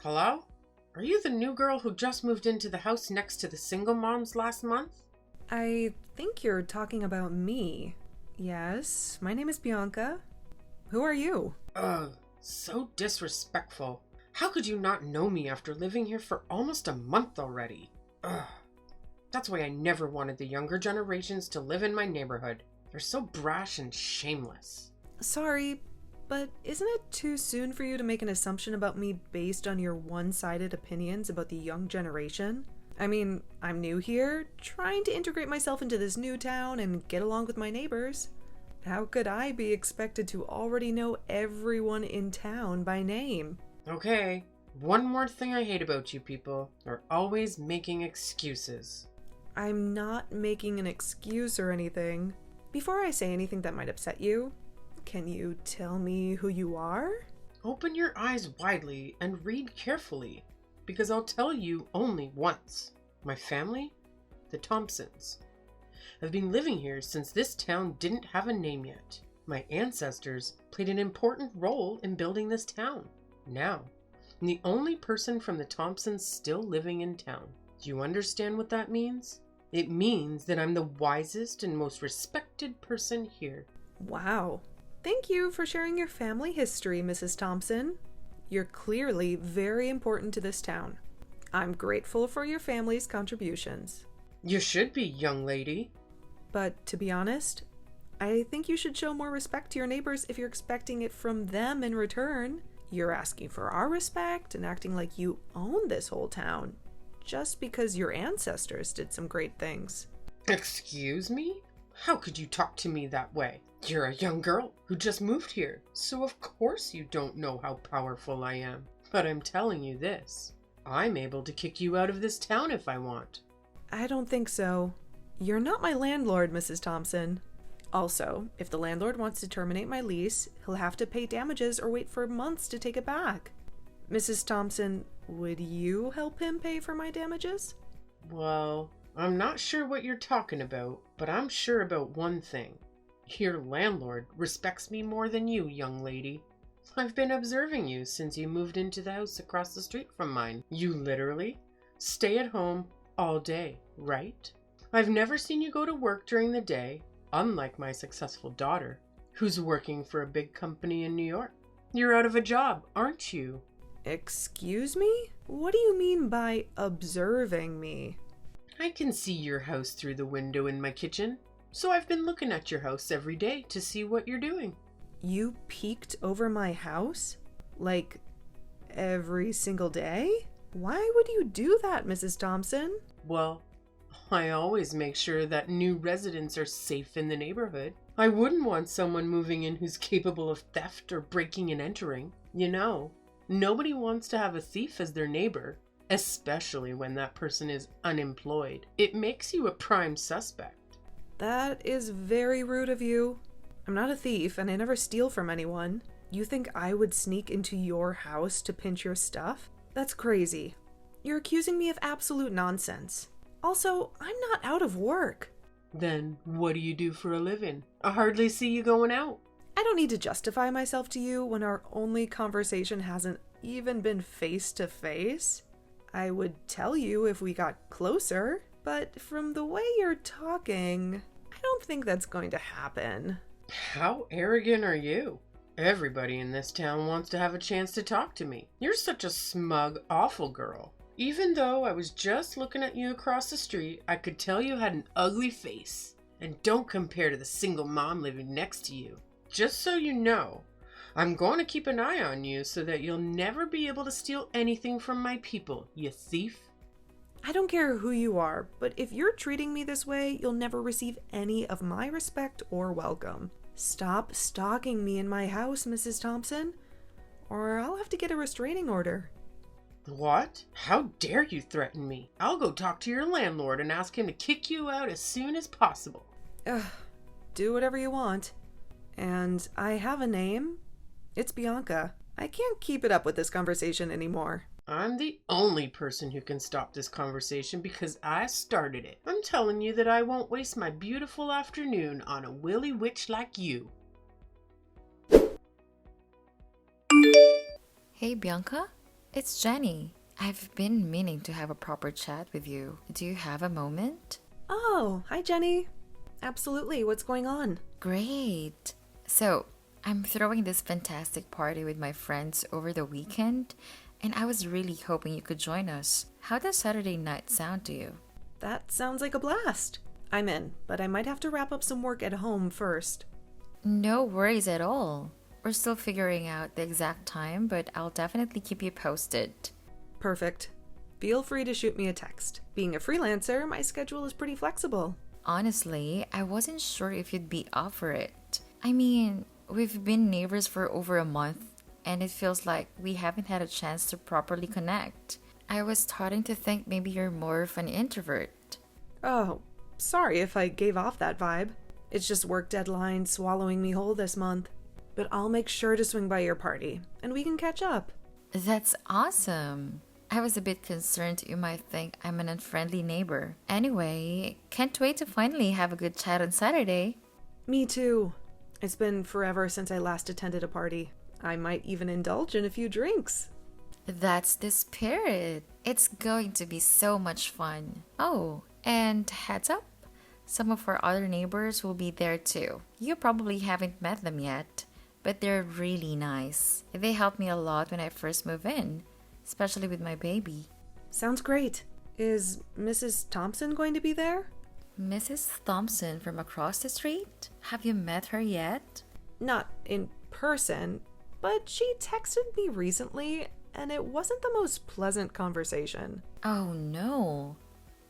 Hello? Are you the new girl who just moved into the house next to the single moms last month? I think you're talking about me. Yes, my name is Bianca. Who are you? Ugh, so disrespectful. How could you not know me after living here for almost a month already? Ugh. That's why I never wanted the younger generations to live in my neighborhood. They're so brash and shameless. Sorry, but isn't it too soon for you to make an assumption about me based on your one-sided opinions about the young generation? I mean, I'm new here, trying to integrate myself into this new town and get along with my neighbors. How could I be expected to already know everyone in town by name? Okay, one more thing I hate about you people. You're always making excuses. I'm not making an excuse or anything. Before I say anything that might upset you, can you tell me who you are? Open your eyes widely and read carefully, because I'll tell you only once. My family, the Thompsons, have been living here since this town didn't have a name yet. My ancestors played an important role in building this town. Now, I'm the only person from the Thompsons still living in town. Do you understand what that means? It means that I'm the wisest and most respected person here. Wow. Thank you for sharing your family history, Mrs. Thompson. You're clearly very important to this town. I'm grateful for your family's contributions. You should be, young lady. But to be honest, I think you should show more respect to your neighbors if you're expecting it from them in return. You're asking for our respect and acting like you own this whole town, just because your ancestors did some great things. Excuse me? How could you talk to me that way? You're a young girl who just moved here, so of course you don't know how powerful I am. But I'm telling you this, I'm able to kick you out of this town if I want. I don't think so. You're not my landlord, Mrs. Thompson. Also, if the landlord wants to terminate my lease, he'll have to pay damages or wait for months to take it back. Mrs. Thompson, would you help him pay for my damages? Well, I'm not sure what you're talking about, but I'm sure about one thing. Your landlord respects me more than you, young lady. I've been observing you since you moved into the house across the street from mine. You literally stay at home all day, right? I've never seen you go to work during the day, unlike my successful daughter, who's working for a big company in New York. You're out of a job, aren't you? Excuse me? What do you mean by observing me? I can see your house through the window in my kitchen, so I've been looking at your house every day to see what you're doing. You peeked over my house? Like, every single day? Why would you do that, Mrs. Thompson? Well, I always make sure that new residents are safe in the neighborhood. I wouldn't want someone moving in who's capable of theft or breaking and entering. You know, nobody wants to have a thief as their neighbor, especially when that person is unemployed. It makes you a prime suspect. That is very rude of you. I'm not a thief and I never steal from anyone. You think I would sneak into your house to pinch your stuff? That's crazy. You're accusing me of absolute nonsense. Also, I'm not out of work. Then what do you do for a living? I hardly see you going out. I don't need to justify myself to you when our only conversation hasn't even been face to face. I would tell you if we got closer, but from the way you're talking, I don't think that's going to happen. How arrogant are you? Everybody in this town wants to have a chance to talk to me. You're such a smug, awful girl. Even though I was just looking at you across the street, I could tell you had an ugly face. And don't compare to the single mom living next to you. Just so you know, I'm going to keep an eye on you so that you'll never be able to steal anything from my people, you thief. I don't care who you are, but if you're treating me this way, you'll never receive any of my respect or welcome. Stop stalking me in my house, Mrs. Thompson, or I'll have to get a restraining order. What? How dare you threaten me? I'll go talk to your landlord and ask him to kick you out as soon as possible. Ugh, do whatever you want. And I have a name. It's Bianca. I can't keep it up with this conversation anymore. I'm the only person who can stop this conversation because I started it. I'm telling you that I won't waste my beautiful afternoon on a willy witch like you. Hey, Bianca? It's Jenny. I've been meaning to have a proper chat with you. Do you have a moment? Oh, hi, Jenny. Absolutely. What's going on? Great. So, I'm throwing this fantastic party with my friends over the weekend, and I was really hoping you could join us. How does Saturday night sound to you? That sounds like a blast. I'm in, but I might have to wrap up some work at home first. No worries at all. We're still figuring out the exact time, but I'll definitely keep you posted. Perfect. Feel free to shoot me a text. Being a freelancer, my schedule is pretty flexible. Honestly, I wasn't sure if you'd be up for it. I mean, we've been neighbors for over a month, and it feels like we haven't had a chance to properly connect. I was starting to think maybe you're more of an introvert. Oh, sorry if I gave off that vibe. It's just work deadlines swallowing me whole this month. But I'll make sure to swing by your party, and we can catch up. That's awesome. I was a bit concerned you might think I'm an unfriendly neighbor. Anyway, can't wait to finally have a good chat on Saturday. Me too. It's been forever since I last attended a party. I might even indulge in a few drinks. That's the spirit. It's going to be so much fun. Oh, and heads up, some of our other neighbors will be there too. You probably haven't met them yet, but they're really nice. They helped me a lot when I first moved in, especially with my baby. Sounds great. Is Mrs. Thompson going to be there? Mrs. Thompson from across the street? Have you met her yet? Not in person, but she texted me recently, and it wasn't the most pleasant conversation. Oh no,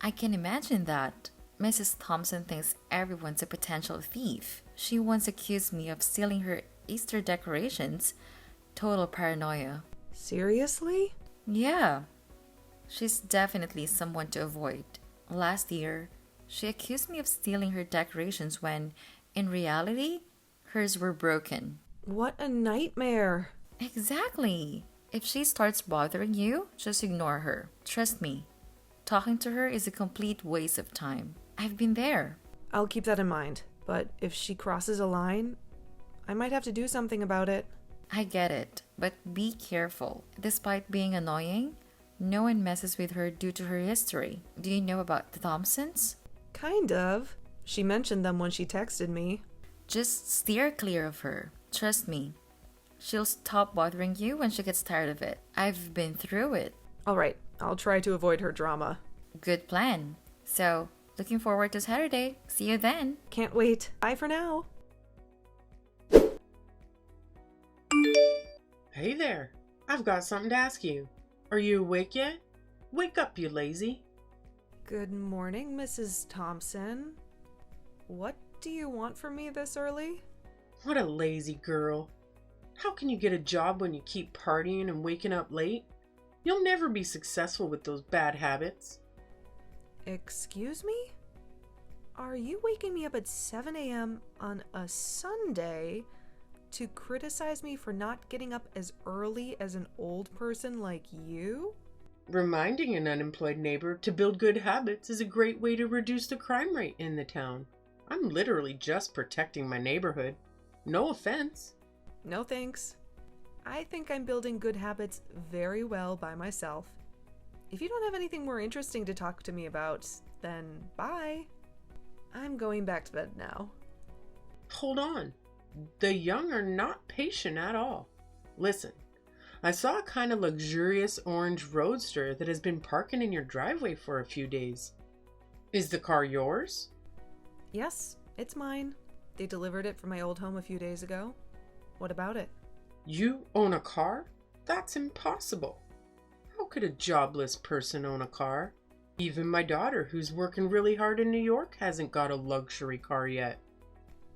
I can imagine that. Mrs. Thompson thinks everyone's a potential thief. She once accused me of stealing her Easter decorations. Total paranoia. Seriously? Yeah, she's definitely someone to avoid. Last year, she accused me of stealing her decorations when, in reality, hers were broken. What a nightmare. Exactly. If she starts bothering you, just ignore her. Trust me, talking to her is a complete waste of time. I've been there. I'll keep that in mind, but if she crosses a line, I might have to do something about it. I get it, but be careful. Despite being annoying, no one messes with her due to her history. Do you know about the Thompsons? Kind of. She mentioned them when she texted me. Just steer clear of her. Trust me. She'll stop bothering you when she gets tired of it. I've been through it. All right, I'll try to avoid her drama. Good plan. So, looking forward to Saturday. See you then. Can't wait. Bye for now. Hey there. I've got something to ask you. Are you awake yet? Wake up, you lazy. Good morning, Mrs. Thompson. What do you want from me this early? What a lazy girl. How can you get a job when you keep partying and waking up late? You'll never be successful with those bad habits. Excuse me? Are you waking me up at 7 a.m. on a Sunday to criticize me for not getting up as early as an old person like you? Reminding an unemployed neighbor to build good habits is a great way to reduce the crime rate in the town. I'm literally just protecting my neighborhood. No offense. No thanks. I think I'm building good habits very well by myself. If you don't have anything more interesting to talk to me about, then bye. I'm going back to bed now. Hold on. The young are not patient at all. Listen, I saw a kind of luxurious orange roadster that has been parking in your driveway for a few days. Is the car yours? Yes, it's mine. They delivered it from my old home a few days ago. What about it? You own a car? That's impossible. How could a jobless person own a car? Even my daughter, who's working really hard in New York, hasn't got a luxury car yet.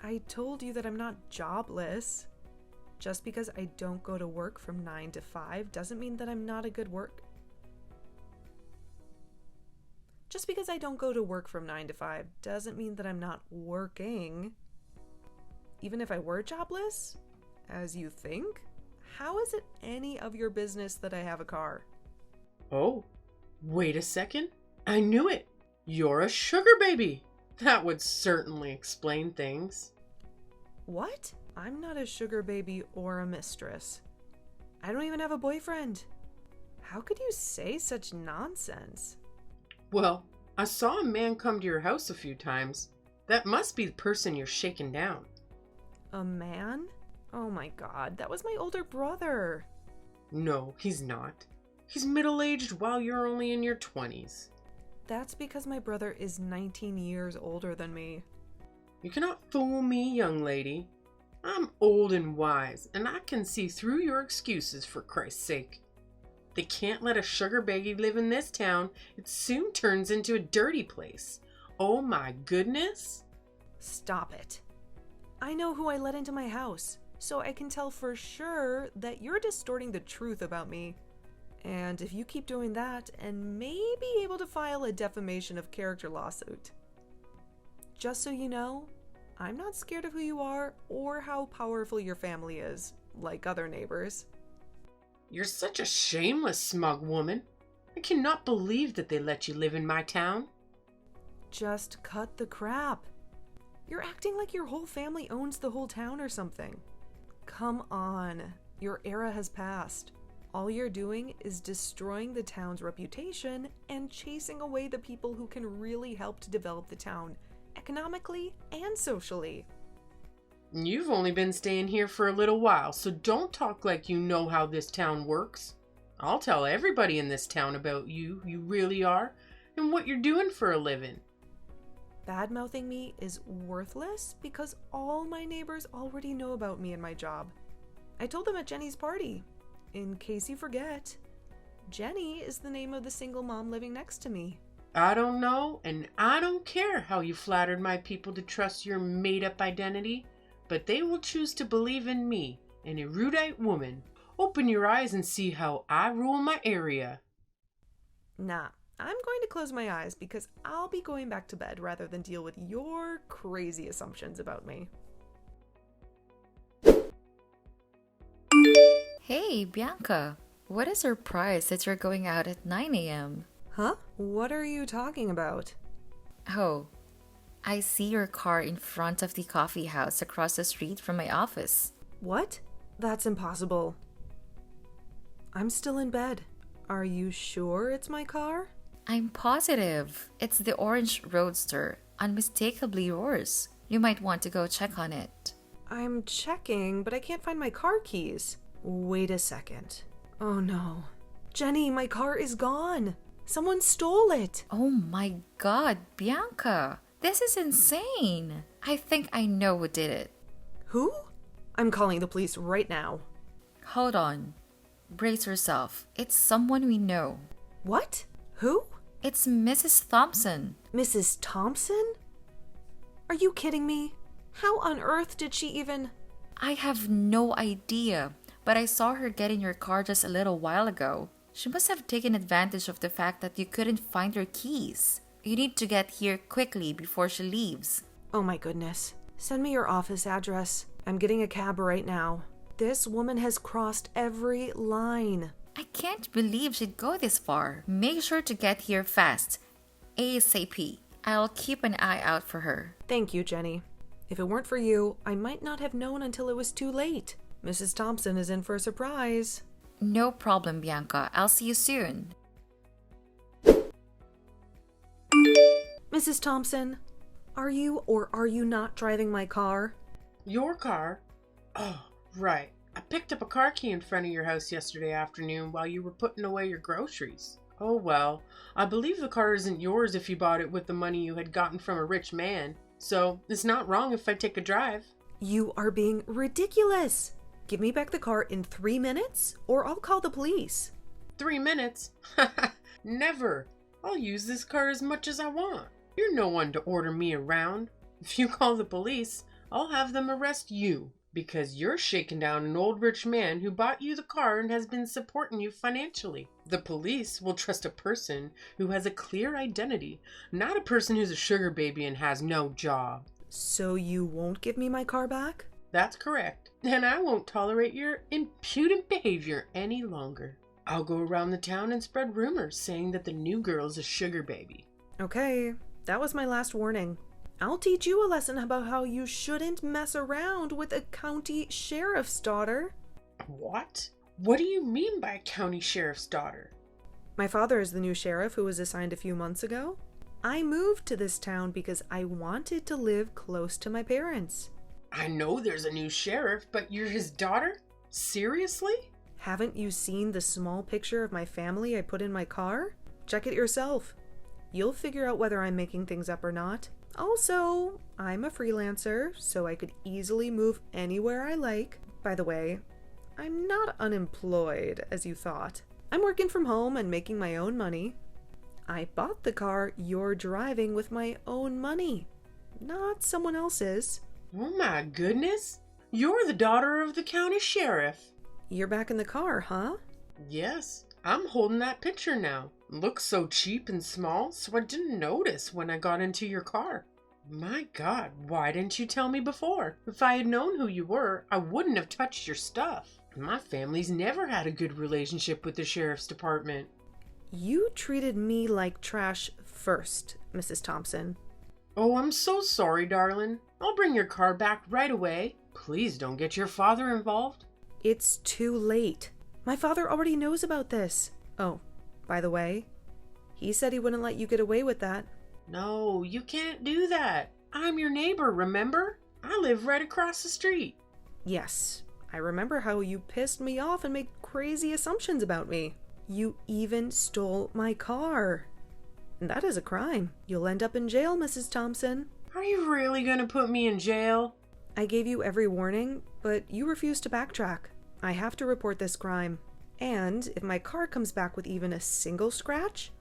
I told you that I'm not jobless. Just because I don't go to work from 9 to 5 doesn't mean that I'm not a good work. Just because I don't go to work from 9 to 5 doesn't mean that I'm not working. Even if I were jobless, as you think, how is it any of your business that I have a car? Oh, wait a second. I knew it. You're a sugar baby. That would certainly explain things. What? I'm not a sugar baby or a mistress. I don't even have a boyfriend. How could you say such nonsense? Well, I saw a man come to your house a few times. That must be the person you're shaking down. A man? Oh my god, that was my older brother. No, he's not. He's middle-aged while you're only in your 20s. That's because my brother is 19 years older than me. You cannot fool me, young lady. I'm old and wise, and I can see through your excuses, for Christ's sake. They can't let a sugar baby live in this town. It soon turns into a dirty place. Oh my goodness. Stop it. I know who I let into my house, so I can tell for sure that you're distorting the truth about me. And if you keep doing that, and may be able to file a defamation of character lawsuit. Just so you know, I'm not scared of who you are or how powerful your family is, like other neighbors. You're such a shameless, smug woman. I cannot believe that they let you live in my town. Just cut the crap. You're acting like your whole family owns the whole town or something. Come on, your era has passed. All you're doing is destroying the town's reputation and chasing away the people who can really help to develop the town, economically and socially. You've only been staying here for a little while, so don't talk like you know how this town works. I'll tell everybody in this town about you really are, and what you're doing for a living. Bad-mouthing me is worthless because all my neighbors already know about me and my job. I told them at Jenny's party. In case you forget, Jenny is the name of the single mom living next to me. I don't know, and I don't care how you flattered my people to trust your made-up identity, but they will choose to believe in me, an erudite woman. Open your eyes and see how I rule my area. Nah, I'm going to close my eyes because I'll be going back to bed rather than deal with your crazy assumptions about me. Hey, Bianca, what a surprise that you're going out at 9 a.m. Huh? What are you talking about? Oh, I see your car in front of the coffee house across the street from my office. What? That's impossible. I'm still in bed. Are you sure it's my car? I'm positive. It's the orange roadster, unmistakably yours. You might want to go check on it. I'm checking, but I can't find my car keys. Wait a second. Oh no. Jenny, my car is gone. Someone stole it. Oh my god, Bianca. This is insane. I think I know who did it. Who? I'm calling the police right now. Hold on. Brace yourself. It's someone we know. What? Who? It's Mrs. Thompson. Mrs. Thompson? Are you kidding me? How on earth did she even... I have no idea, but I saw her get in your car just a little while ago. She must have taken advantage of the fact that you couldn't find your keys. You need to get here quickly before she leaves. Oh my goodness. Send me your office address. I'm getting a cab right now. This woman has crossed every line. I can't believe she'd go this far. Make sure to get here fast. ASAP. I'll keep an eye out for her. Thank you, Jenny. If it weren't for you, I might not have known until it was too late. Mrs. Thompson is in for a surprise. No problem, Bianca. I'll see you soon. Mrs. Thompson, are you or are you not driving my car? Your car? Oh, right. I picked up a car key in front of your house yesterday afternoon while you were putting away your groceries. Oh well, I believe the car isn't yours if you bought it with the money you had gotten from a rich man. So it's not wrong if I take a drive. You are being ridiculous. Give me back the car in 3 minutes or I'll call the police. 3 minutes? Never. I'll use this car as much as I want. You're no one to order me around. If you call the police, I'll have them arrest you because you're shaking down an old rich man who bought you the car and has been supporting you financially. The police will trust a person who has a clear identity, not a person who's a sugar baby and has no job. So you won't give me my car back? That's correct. And I won't tolerate your impudent behavior any longer. I'll go around the town and spread rumors saying that the new girl's a sugar baby. Okay, that was my last warning. I'll teach you a lesson about how you shouldn't mess around with a county sheriff's daughter. What? What do you mean by county sheriff's daughter? My father is the new sheriff who was assigned a few months ago. I moved to this town because I wanted to live close to my parents. I know there's a new sheriff, but you're his daughter? Seriously? Haven't you seen the small picture of my family I put in my car? Check it yourself. You'll figure out whether I'm making things up or not. Also, I'm a freelancer, so I could easily move anywhere I like. By the way, I'm not unemployed, as you thought. I'm working from home and making my own money. I bought the car you're driving with my own money, not someone else's. Oh my goodness! You're the daughter of the county sheriff. You're back in the car, huh? Yes, I'm holding that picture now. Looks so cheap and small, so I didn't notice when I got into your car. My God, why didn't you tell me before? If I had known who you were, I wouldn't have touched your stuff. My family's never had a good relationship with the sheriff's department. You treated me like trash first, Mrs. Thompson. Oh, I'm so sorry, darling. I'll bring your car back right away. Please don't get your father involved. It's too late. My father already knows about this. Oh, by the way, he said he wouldn't let you get away with that. No, you can't do that. I'm your neighbor, remember? I live right across the street. Yes, I remember how you pissed me off and made crazy assumptions about me. You even stole my car. And that is a crime. You'll end up in jail, Mrs. Thompson. Are you really gonna put me in jail? I gave you every warning, but you refused to backtrack. I have to report this crime. And if my car comes back with even a single scratch,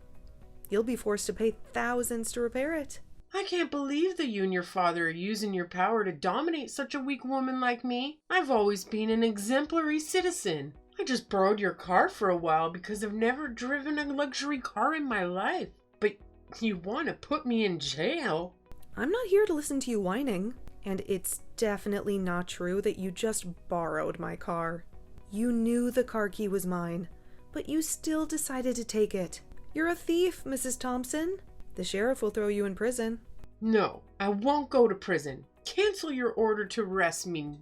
you'll be forced to pay thousands to repair it. I can't believe that you and your father are using your power to dominate such a weak woman like me. I've always been an exemplary citizen. I just borrowed your car for a while because I've never driven a luxury car in my life. But you want to put me in jail? I'm not here to listen to you whining. And it's definitely not true that you just borrowed my car. You knew the car key was mine, but you still decided to take it. You're a thief, Mrs. Thompson. The sheriff will throw you in prison. No, I won't go to prison. Cancel your order to arrest me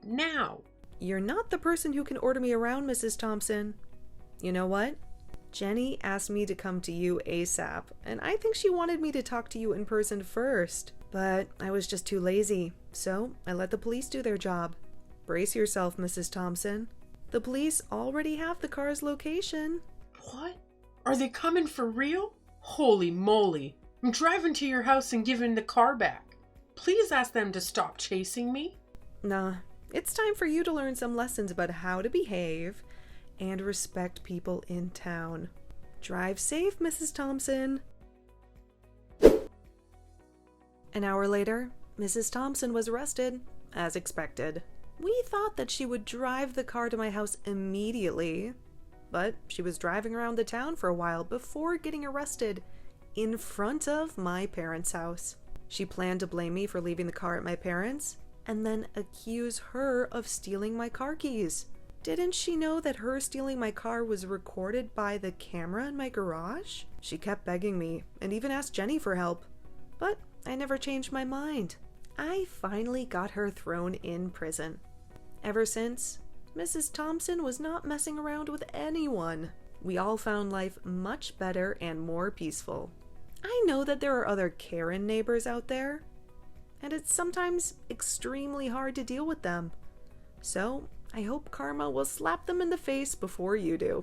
now. You're not the person who can order me around, Mrs. Thompson. You know what? Jenny asked me to come to you ASAP, and I think she wanted me to talk to you in person first. But I was just too lazy, so I let the police do their job. Brace yourself, Mrs. Thompson. The police already have the car's location. What? Are they coming for real? Holy moly. I'm driving to your house and giving the car back. Please ask them to stop chasing me. Nah, it's time for you to learn some lessons about how to behave and respect people in town. Drive safe, Mrs. Thompson. An hour later, Mrs. Thompson was arrested, as expected. We thought that she would drive the car to my house immediately, but she was driving around the town for a while before getting arrested in front of my parents' house. She planned to blame me for leaving the car at my parents' and then accuse her of stealing my car keys. Didn't she know that her stealing my car was recorded by the camera in my garage? She kept begging me and even asked Jenny for help, but I never changed my mind. I finally got her thrown in prison. Ever since, Mrs. Thompson was not messing around with anyone. We all found life much better and more peaceful. I know that there are other Karen neighbors out there, and it's sometimes extremely hard to deal with them. So I hope karma will slap them in the face before you do.